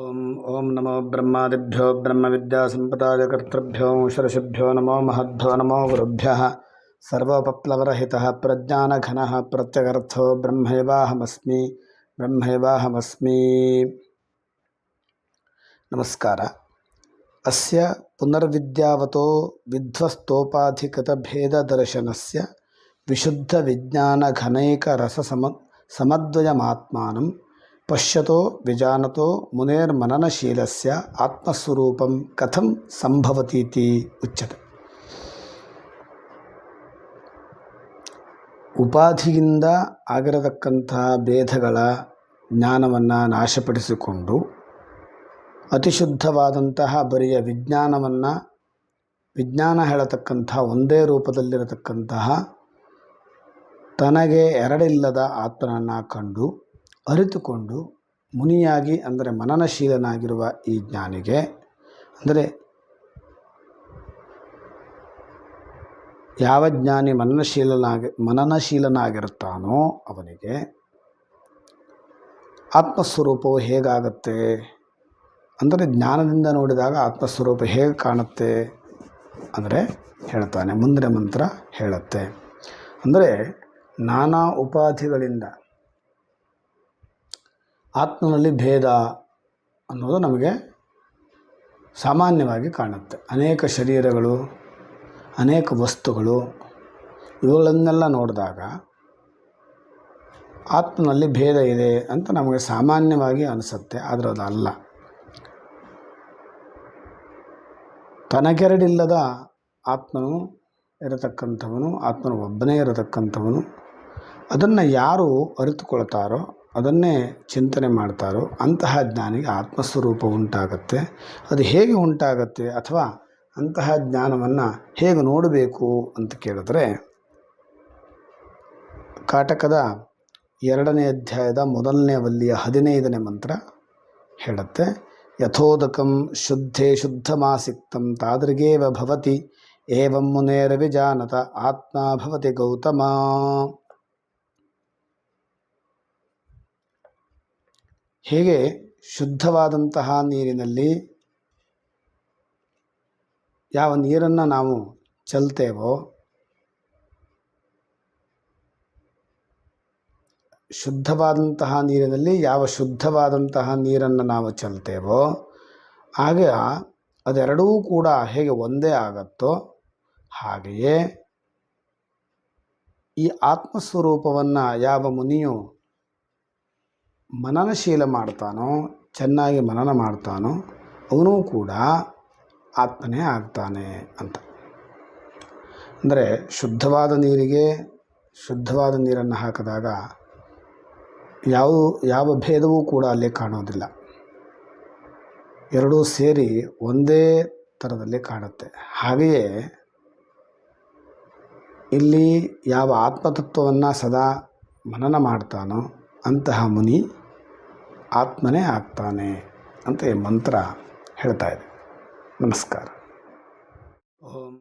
ಓಂ ಓಂ ನಮೋ ಬ್ರಹ್ಮಾದಿಭ್ಯೋ ಬ್ರಹ್ಮವಿದ್ಯಾಸಂಪದಾಯಕರ್ತೃಭ್ಯೋ ಷರಷಿಭ್ಯೋ ನಮೋ ಮಹದ್ಭ್ಯೋ ನಮೋ ಗುರುಭ್ಯಃ ಸರ್ವೋಪಪ್ಲವರಹಿತಃ ಪ್ರಜ್ಞಾನಘನಃ ಪ್ರತ್ಯಗರ್ಥೋ ಬ್ರಹ್ಮೈವಾಹಮಸ್ಮಿ. ನಮಸ್ಕಾರ. ಅಸ್ಯ ಪುನರ್ವಿದ್ಯಾವತೋ ವಿಧ್ವಸ್ತೋಪಾಧಿಕೃತಭೇದದರ್ಶನಸ್ಯ ವಿಶುದ್ಧವಿಜ್ಞಾನಘನೈಕರಸಸಮದ್ವಯಮಾತ್ಮಾನಂ ಪಶ್ಯತೋ ವಿಜಾನತೋ ಮುನೇರ್ಮನನಶೀಲಸ್ಯ ಆತ್ಮಸ್ವರೂಪಂ ಕಥಂ ಸಂಭವತೀತಿ ಉಚ್ಯತೆ. ಉಪಾಧಿಯಿಂದ ಆಗಿರತಕ್ಕಂತಹ ಭೇದಗಳ ಜ್ಞಾನವನ್ನು ನಾಶಪಡಿಸಿಕೊಂಡು ಅತಿಶುದ್ಧವಾದಂತಹ ಬರಿಯ ವಿಜ್ಞಾನ ಹೇಳತಕ್ಕಂತಹ ಒಂದೇ ರೂಪದಲ್ಲಿರತಕ್ಕಂತಹ ತನಗೆ ಎರಡಿಲ್ಲದ ಆತ್ಮನನ್ನು ಕಂಡು ಅರಿತುಕೊಂಡು ಮುನಿಯಾಗಿ ಅಂದರೆ ಮನನಶೀಲನಾಗಿರುವ ಈ ಜ್ಞಾನಿಗೆ, ಯಾವ ಜ್ಞಾನಿ ಮನನಶೀಲನಾಗಿರುತ್ತಾನೋ ಅವನಿಗೆ ಆತ್ಮಸ್ವರೂಪವು ಹೇಗಾಗತ್ತೆ ಅಂದರೆ, ಜ್ಞಾನದಿಂದ ನೋಡಿದಾಗ ಆತ್ಮಸ್ವರೂಪ ಹೇಗೆ ಕಾಣುತ್ತೆ ಅಂದರೆ ಹೇಳ್ತಾನೆ. ಮುಂದಿನ ಮಂತ್ರ ಹೇಳುತ್ತೆ. ಅಂದರೆ ನಾನಾ ಉಪಾಧಿಗಳಿಂದ ಆತ್ಮನಲ್ಲಿ ಭೇದ ಅನ್ನೋದು ನಮಗೆ ಸಾಮಾನ್ಯವಾಗಿ ಕಾಣುತ್ತೆ. ಅನೇಕ ಶರೀರಗಳು, ಅನೇಕ ವಸ್ತುಗಳು, ಇವುಗಳನ್ನೆಲ್ಲ ನೋಡಿದಾಗ ಆತ್ಮನಲ್ಲಿ ಭೇದ ಇದೆ ಅಂತ ನಮಗೆ ಸಾಮಾನ್ಯವಾಗಿ ಅನಿಸುತ್ತೆ. ಆದರೆ ಅದಲ್ಲ. ತನಗೆರಡಿಲ್ಲದ ಆತ್ಮನು ಇರತಕ್ಕಂಥವನು, ಆತ್ಮನು ಒಬ್ಬನೇ ಇರತಕ್ಕಂಥವನು. ಅದನ್ನು ಯಾರು ಅರಿತುಕೊಳ್ತಾರೋ, ಅದನ್ನೇ ಚಿಂತನೆ ಮಾಡ್ತಾರೋ ಅಂತಹ ಜ್ಞಾನಿಗೆ ಆತ್ಮಸ್ವರೂಪ ಉಂಟಾಗತ್ತೆ. ಅದು ಹೇಗೆ ಉಂಟಾಗತ್ತೆ ಅಥವಾ ಅಂತಹ ಜ್ಞಾನವನ್ನು ಹೇಗೆ ನೋಡಬೇಕು ಅಂತ ಕೇಳಿದ್ರೆ, ಕಾಟಕದ 2ನೇ ಅಧ್ಯಾಯದ 1ನೇ ವಲ್ಲಿಯ 15ನೇ ಮಂತ್ರ ಹೇಳುತ್ತೆ. ಯಥೋದಕಂ ಶುದ್ಧೇ ಶುದ್ಧಮಾಸಿಕ್ತಂ ತಾದೃಗೇವ ಭವತಿ ಏವಂ ಮುನೇರವಿಜಾನತ ಆತ್ಮ ಭವತಿ ಗೌತಮ. ಹೇಗೆ ಶುದ್ಧವಾದಂತಹ ನೀರಿನಲ್ಲಿ ಯಾವ ನೀರನ್ನು ನಾವು ಚೆಲ್ತೇವೋ, ಶುದ್ಧವಾದಂತಹ ನೀರಿನಲ್ಲಿ ಯಾವ ಶುದ್ಧವಾದಂತಹ ನೀರನ್ನು ನಾವು ಚೆಲ್ತೇವೋ ಆಗ ಅದೆರಡೂ ಕೂಡ ಹೇಗೆ ಒಂದೇ ಆಗತ್ತೋ, ಹಾಗೆಯೇ ಈ ಆತ್ಮಸ್ವರೂಪವನ್ನು ಯಾವ ಮುನಿಯು ಮನನಶೀಲ ಮಾಡ್ತಾನೋ, ಚೆನ್ನಾಗಿ ಮನನ ಮಾಡ್ತಾನೋ, ಅವನೂ ಕೂಡ ಆತ್ಮನೇ ಆಗ್ತಾನೆ ಅಂತ. ಅಂದರೆ ಶುದ್ಧವಾದ ನೀರಿಗೆ ಶುದ್ಧವಾದ ನೀರನ್ನು ಹಾಕಿದಾಗ ಯಾವ ಭೇದವೂ ಕೂಡ ಅಲ್ಲಿ ಕಾಣೋದಿಲ್ಲ. ಎರಡೂ ಸೇರಿ ಒಂದೇ ಥರದಲ್ಲಿ ಕಾಣುತ್ತೆ. ಹಾಗೆಯೇ ಇಲ್ಲಿ ಯಾವ ಆತ್ಮತತ್ವವನ್ನು ಸದಾ ಮನನ ಮಾಡ್ತಾನೋ ಅಂತಹ ಮುನಿ ಆತ್ಮನೇ ಆಗ್ತಾನೆ ಅಂತ ಈ ಮಂತ್ರ ಹೇಳ್ತಾ ಇದೆ. ನಮಸ್ಕಾರ. ಓಂ